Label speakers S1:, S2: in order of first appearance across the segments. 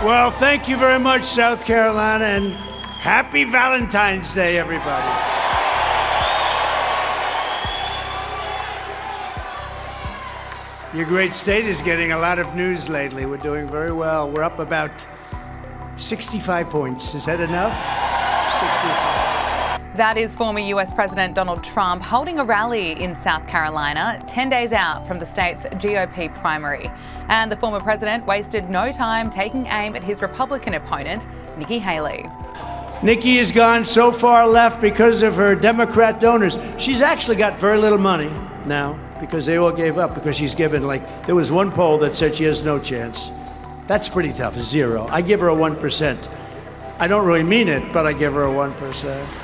S1: Well, thank you very much, South Carolina, and happy Valentine's Day, everybody. Your great state is getting a lot of news lately. We're doing very well. We're up about 65 points. Is that enough? 65.
S2: That is former US President Donald Trump holding a rally in South Carolina 10 days out from the state's GOP primary. And the former president wasted no time taking aim at his Republican opponent, Nikki Haley.
S1: Nikki has gone so far left because of her Democrat donors. She's actually got very little money now because they all gave up because she's given, there was one poll that said she has no chance. That's pretty tough, 0. I give her a 1%. I don't really mean it, but I give her a 1%.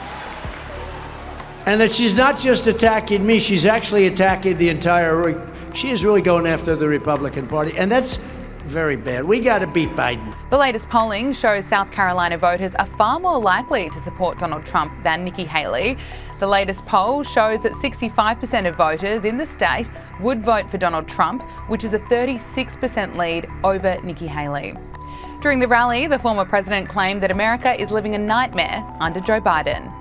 S1: And that she's not just attacking me, she's actually attacking the entire, she is really going after the Republican Party, and that's very bad. We got to beat Biden.
S2: The latest polling shows South Carolina voters are far more likely to support Donald Trump than Nikki Haley. The latest poll shows that 65% of voters in the state would vote for Donald Trump, which is a 36% lead over Nikki Haley. During the rally, the former president claimed that America is living a nightmare under Joe Biden.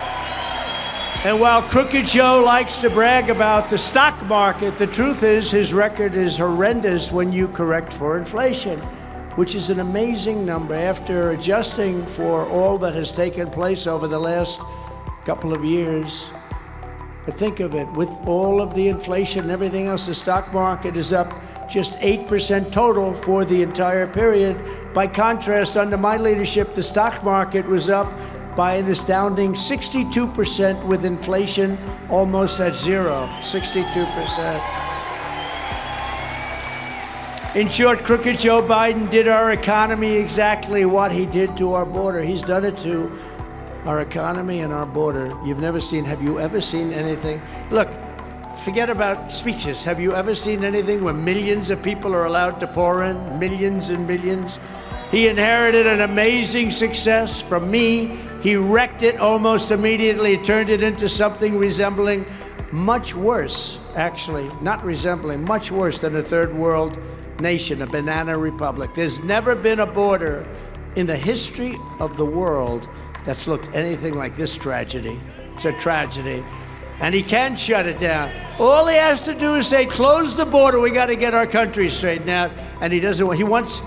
S1: And while Crooked Joe likes to brag about the stock market, the truth is his record is horrendous when you correct for inflation, which is an amazing number after adjusting for all that has taken place over the last couple of years. But think of it, with all of the inflation and everything else, the stock market is up just 8% total for the entire period. By contrast, under my leadership, the stock market was up by an astounding 62% with inflation almost at 0, 62%. In short, Crooked Joe Biden did our economy exactly what he did to our border. He's done it to our economy and our border. Have you ever seen anything? Look, forget about speeches. Have you ever seen anything where millions of people are allowed to pour in? Millions and millions? He inherited an amazing success from me. He wrecked it almost immediately, turned it into something resembling much worse, actually, not resembling, much worse than a third world nation, a banana republic. There's never been a border in the history of the world that's looked anything like this tragedy. It's a tragedy. And he can shut it down. All he has to do is say, close the border, we got to get our country straightened out. And he doesn't, he wants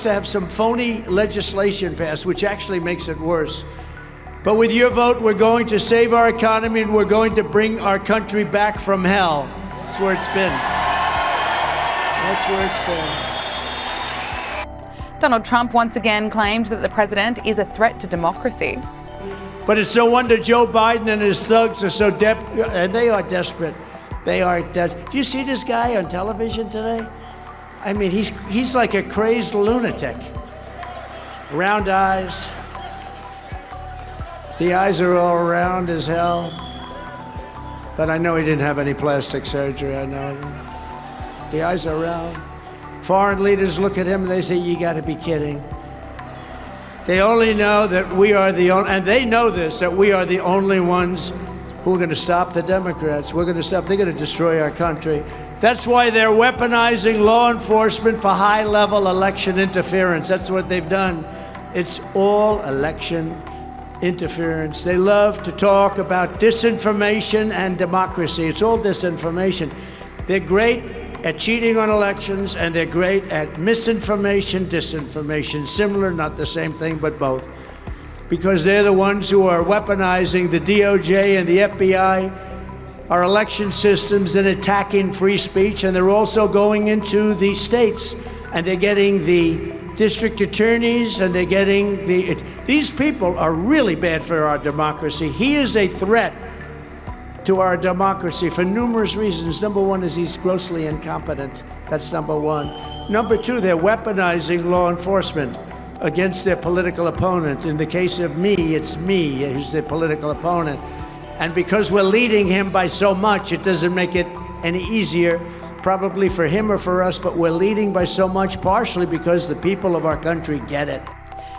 S1: to have some phony legislation passed, which actually makes it worse. But with your vote, we're going to save our economy and we're going to bring our country back from hell. That's where it's been. That's where it's been.
S2: Donald Trump once again claimed that the president is a threat to democracy.
S1: But it's no wonder Joe Biden and his thugs are so and they are desperate. They are desperate. Do you see this guy on television today? I mean, he's like a crazed lunatic. Round eyes. The eyes are all round as hell. But I know he didn't have any plastic surgery, I know. The eyes are round. Foreign leaders look at him and they say, you gotta be kidding. They only know that we are and they know this, that we are the only ones who are gonna stop the Democrats. They're gonna destroy our country. That's why they're weaponizing law enforcement for high-level election interference. That's what they've done. It's all election interference. They love to talk about disinformation and democracy. It's all disinformation. They're great at cheating on elections, and they're great at misinformation, disinformation. Similar, not the same thing, but both. Because they're the ones who are weaponizing the DOJ and the FBI, our election systems, and attacking free speech. And they're also going into the states, and they're getting the district attorneys, and they're getting these people are really bad for our democracy. He is a threat to our democracy for numerous reasons. Number one is he's grossly incompetent. That's number one. Number two, they're weaponizing law enforcement against their political opponent. In the case of me, it's me who's their political opponent. And because we're leading him by so much, it doesn't make it any easier, probably for him or for us, but we're leading by so much, partially because the people of our country get it.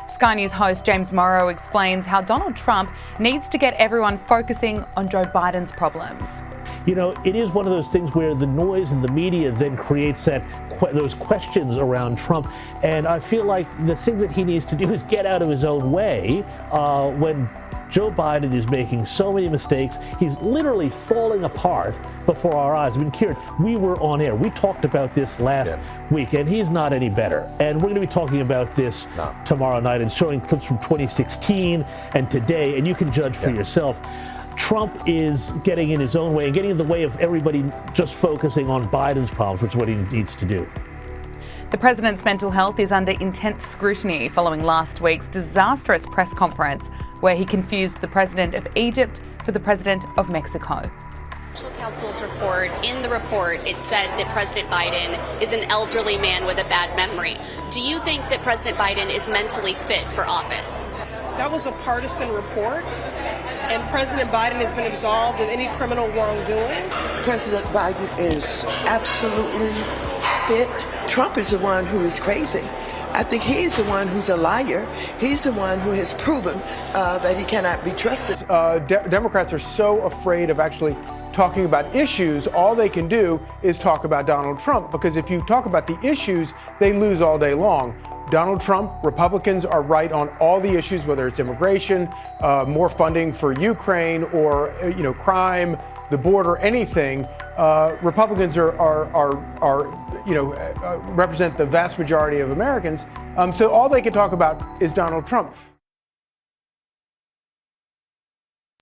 S2: Sky News host James Morrow explains how Donald Trump needs to get everyone focusing on Joe Biden's problems.
S3: you know, it is one of those things where the noise in the media then creates those questions around Trump. And I feel like the thing that he needs to do is get out of his own way when Joe Biden is making so many mistakes. He's literally falling apart before our eyes. I mean, Kieran, we were on air. We talked about this last week, and he's not any better. And we're going to be talking about this tomorrow night and showing clips from 2016 and today, and you can judge for yourself. Trump is getting in his own way and getting in the way of everybody just focusing on Biden's problems, which is what he needs to do.
S2: The president's mental health is under intense scrutiny following last week's disastrous press conference where he confused the president of Egypt for the president of Mexico.
S4: Special counsel's report, in the report, it said that President Biden is an elderly man with a bad memory. Do you think that President Biden is mentally fit for office?
S5: That was a partisan report, and President Biden has been absolved of any criminal wrongdoing.
S6: President Biden is absolutely fit. Trump is the one who is crazy. I think he's the one who's a liar. He's the one who has proven that he cannot be trusted.
S7: Democrats are so afraid of actually talking about issues. All they can do is talk about Donald Trump, because if you talk about the issues, they lose all day long. Donald Trump, Republicans are right on all the issues, whether it's immigration, more funding for Ukraine, or crime, the border, anything. Republicans represent the vast majority of Americans. So all they can talk about is Donald Trump.